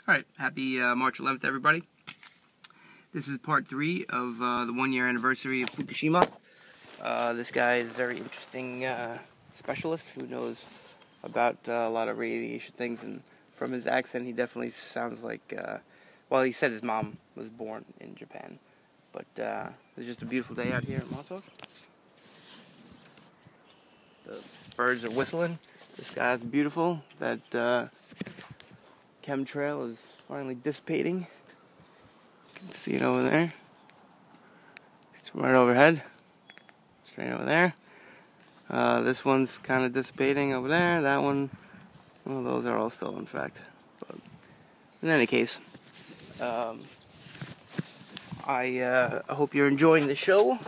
Alright, happy March 11th, everybody. This is part 3 of the 1-year anniversary of Fukashima. This guy is a very interesting specialist who knows about a lot of radiation things, and from his accent, he definitely sounds like, well, he said his mom was born in Japan. But it's just a beautiful day out here in Montauk. The birds are whistling. The sky's beautiful. That chemtrail is finally dissipating. You can see it over there. It's right overhead. Straight over there. This one's kind of dissipating over there. That one, well, those are all still in fact. But in any case, I hope you're enjoying the show.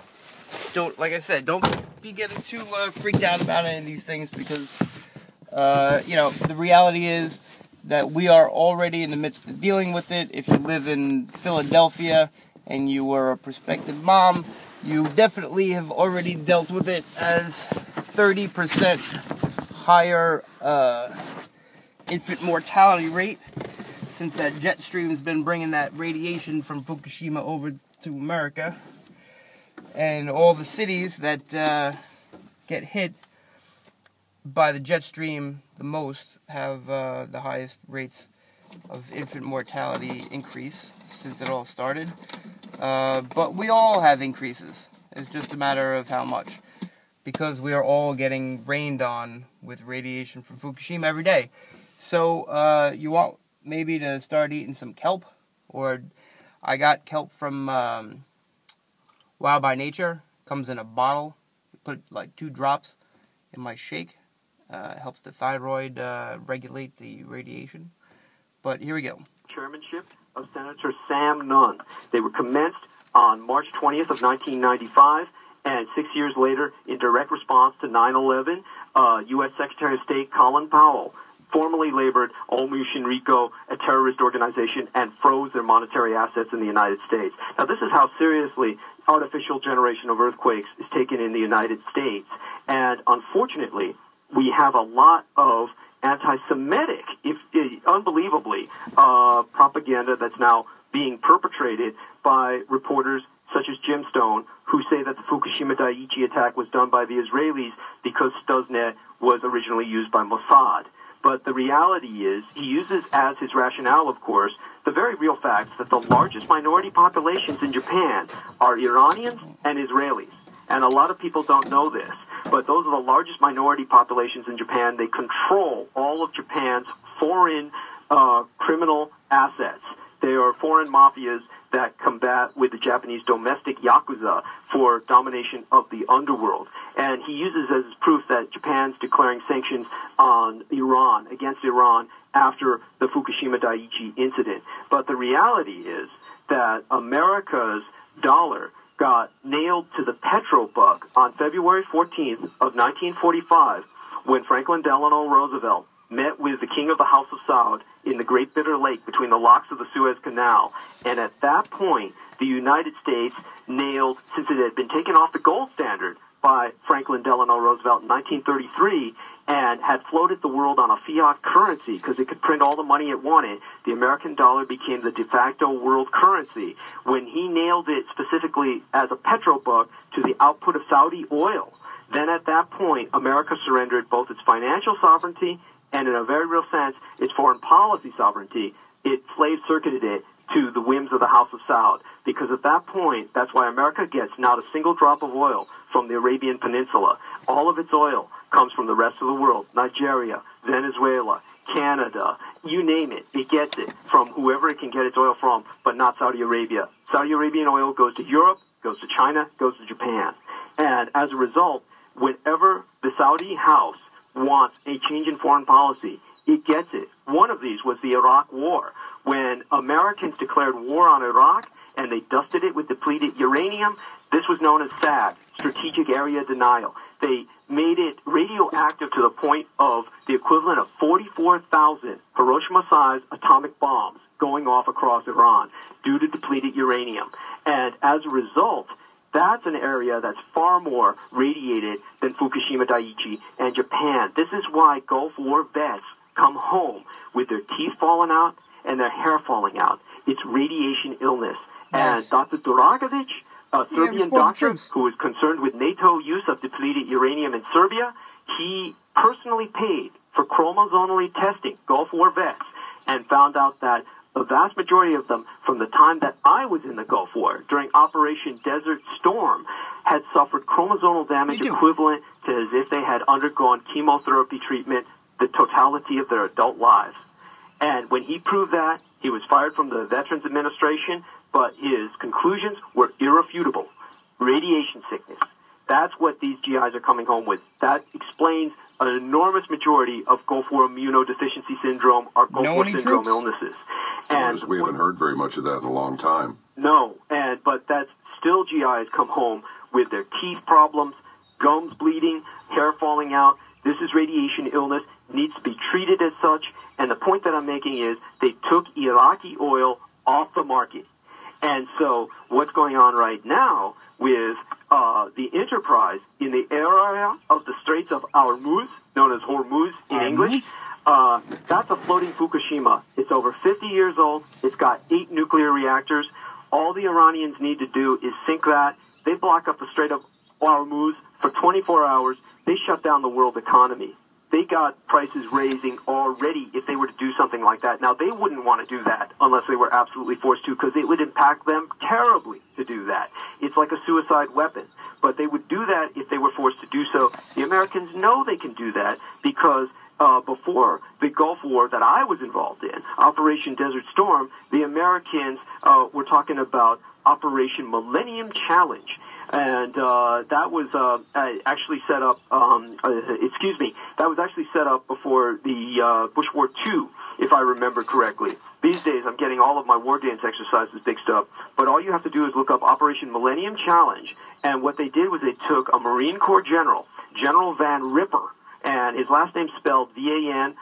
Like I said, don't be getting too freaked out about any of these things, because the reality is that we are already in the midst of dealing with it. If you live in Philadelphia and you were a prospective mom, you definitely have already dealt with it, as 30% higher infant mortality rate since that jet stream has been bringing that radiation from Fukushima over to America. And all the cities that get hit by the jet stream the most have the highest rates of infant mortality increase since it all started. But we all have increases. It's just a matter of how much, because we are all getting rained on with radiation from Fukushima every day. So you want maybe to start eating some kelp, or I got kelp from Wild by Nature. Comes in a bottle. Put like 2 drops in my shake. Helps the thyroid regulate the radiation. But here we go. Chairmanship of Senator Sam Nunn. They were commenced on March 20th of 1995, and 6 years later, in direct response to 9/11, U.S. Secretary of State Colin Powell formally labeled Omu Shinriko a terrorist organization and froze their monetary assets in the United States. Now, this is how seriously artificial generation of earthquakes is taken in the United States. And unfortunately, we have a lot of anti-Semitic, unbelievably, propaganda that's now being perpetrated by reporters such as Jim Stone, who say that the Fukushima Daiichi attack was done by the Israelis because Stuxnet was originally used by Mossad. But the reality is, he uses as his rationale, of course, the very real facts that the largest minority populations in Japan are Iranians and Israelis. And a lot of people don't know this, but those are the largest minority populations in Japan. They control all of Japan's foreign criminal assets. They are foreign mafias that combat with the Japanese domestic yakuza for domination of the underworld. And he uses as proof that Japan's declaring sanctions on Iran, against Iran, after the Fukushima Daiichi incident. But the reality is that America's dollar got nailed to the petrobuck on February 14th of 1945 when Franklin Delano Roosevelt met with the king of the House of Saud in the Great Bitter Lake between the locks of the Suez Canal. And at that point, the United States nailed, since it had been taken off the gold standard by Franklin Delano Roosevelt in 1933 and had floated the world on a fiat currency because it could print all the money it wanted, the American dollar became the de facto world currency. When he nailed it specifically as a petrobuck to the output of Saudi oil, then at that point, America surrendered both its financial sovereignty and, in a very real sense, its foreign policy sovereignty. It slave-circuited it to the whims of the House of Saud, because at that point, that's why America gets not a single drop of oil from the Arabian Peninsula. All of its oil comes from the rest of the world: Nigeria, Venezuela, Canada, you name it. It gets it from whoever it can get its oil from, but not Saudi Arabia. Saudi Arabian oil goes to Europe, goes to China, goes to Japan. And as a result, whenever the Saudi House wants a change in foreign policy, it gets it. One of these was the Iraq War. When Americans declared war on Iraq and they dusted it with depleted uranium, this was known as SAD, Strategic Area Denial. They made it radioactive to the point of the equivalent of 44,000 Hiroshima-sized atomic bombs going off across Iran due to depleted uranium. And as a result, that's an area that's far more radiated than Fukushima Daiichi and Japan. This is why Gulf War vets come home with their teeth falling out and their hair falling out. It's radiation illness. Yes. And Dr. Durakovic, a Serbian doctor who was concerned with NATO use of depleted uranium in Serbia, he personally paid for chromosomally testing Gulf War vets and found out that the vast majority of them, from the time that I was in the Gulf War, during Operation Desert Storm, had suffered chromosomal damage equivalent to as if they had undergone chemotherapy treatment the totality of their adult lives. And when he proved that, he was fired from the Veterans Administration, but his conclusions were irrefutable. Radiation sickness. That's what these GIs are coming home with. That explains an enormous majority of Gulf War immunodeficiency syndrome or Gulf War syndrome illnesses. And we haven't heard very much of that in a long time. No, but that's still GIs come home with their teeth problems, gums bleeding, hair falling out. This is radiation illness, needs to be treated as such. And the point that I'm making is they took Iraqi oil off the market. And so what's going on right now with the Enterprise in the area of the Straits of Hormuz, known as Hormuz in English, that's a floating Fukashima. It's over 50 years old. It's got 8 nuclear reactors. All the Iranians need to do is sink that. They block up the Strait of Hormuz for 24 hours. They shut down the world economy. They got prices raising already if they were to do something like that. Now, they wouldn't want to do that unless they were absolutely forced to, because it would impact them terribly to do that. It's like a suicide weapon. But they would do that if they were forced to do so. The Americans know they can do that because before the Gulf War that I was involved in, Operation Desert Storm, the Americans were talking about Operation Millennium Challenge. And that was actually set up, that was actually set up before the Bush War II, if I remember correctly. These days, I'm getting all of my war games exercises mixed up. But all you have to do is look up Operation Millennium Challenge. And what they did was they took a Marine Corps general, General Van Ripper, and his last name's spelled V-A-N-R-I-P-E-R.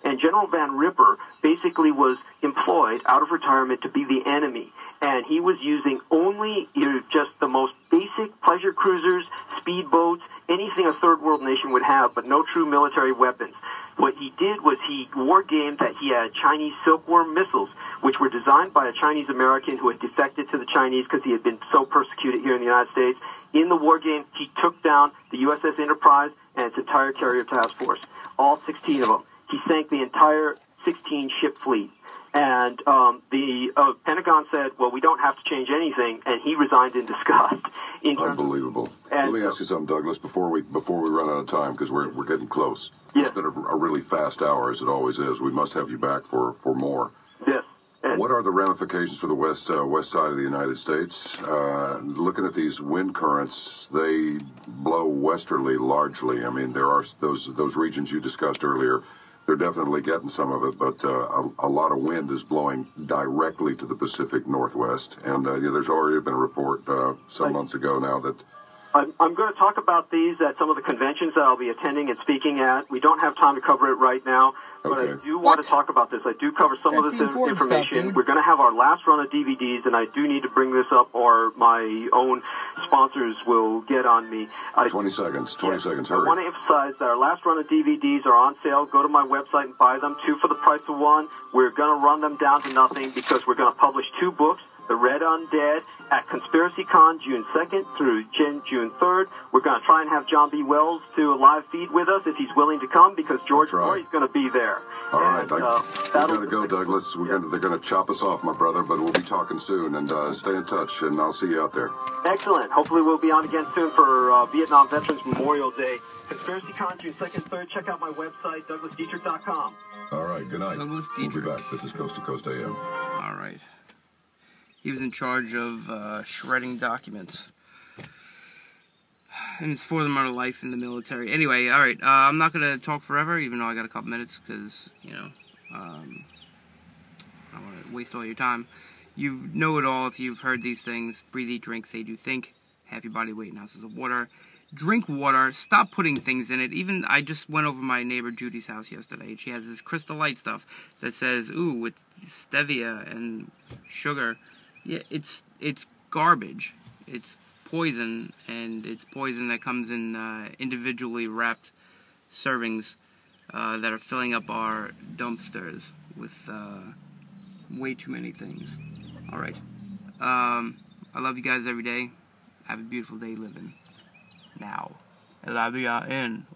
And General Van Ripper basically was employed out of retirement to be the enemy. And he was using only just the most basic pleasure cruisers, speedboats, anything a third world nation would have, but no true military weapons. What he did was he war-gamed that he had Chinese silkworm missiles, which were designed by a Chinese American who had defected to the Chinese because he had been so persecuted here in the United States. In the war game, he took down the USS Enterprise and its entire carrier task force, all 16 of them. He sank the entire 16-ship fleet. And the Pentagon said, well, we don't have to change anything, and he resigned in disgust. Unbelievable. Let me ask you something, Douglas, before we run out of time, because we're getting close. Yes. It's been a really fast hour, as it always is. We must have you back for more. Yes. What are the ramifications for the west side of the United States? Looking at these wind currents, they blow westerly largely. I mean, there are those regions you discussed earlier. They're definitely getting some of it, but a lot of wind is blowing directly to the Pacific Northwest. And there's already been a report some months ago now that... I'm going to talk about these at some of the conventions that I'll be attending and speaking at. We don't have time to cover it right now, but I do want to talk about this. I do cover some of this information. We're going to have our last run of DVDs, and I do need to bring this up or my own sponsors will get on me. 20 seconds, hurry. I want to emphasize that our last run of DVDs are on sale. Go to my website and buy them, 2 for the price of 1. We're going to run them down to nothing because we're going to publish 2 books. The Red Undead at ConspiracyCon June 2nd through June 3rd. We're going to try and have John B. Wells do a live feed with us if he's willing to come because George Roy's going to be there. All right. We got to go, Douglas. They're going to chop us off, my brother, but we'll be talking soon. And stay in touch, and I'll see you out there. Excellent. Hopefully we'll be on again soon for Vietnam Veterans Memorial Day. ConspiracyCon June 2nd, 3rd. Check out my website, DouglasDietrich.com. All right. Good night. Douglas Dietrich. We'll be back. This is Coast to Coast AM. All right. He was in charge of shredding documents. And it's for the amount of life in the military. Anyway, all right. I'm not going to talk forever, even though I got a couple minutes, because, I don't want to waste all your time. You know it all if you've heard these things. Breathe, eat, drink, say, do, think. Half your body weight in ounces of water. Drink water. Stop putting things in it. Even I just went over my neighbor Judy's house yesterday, and she has this Crystal Light stuff that says, ooh, it's stevia and sugar. Yeah, it's garbage. It's poison, and it's poison that comes in individually wrapped servings. that are filling up our dumpsters with way too many things. Alright. I love you guys every day. Have a beautiful day living. Now. LIVIN.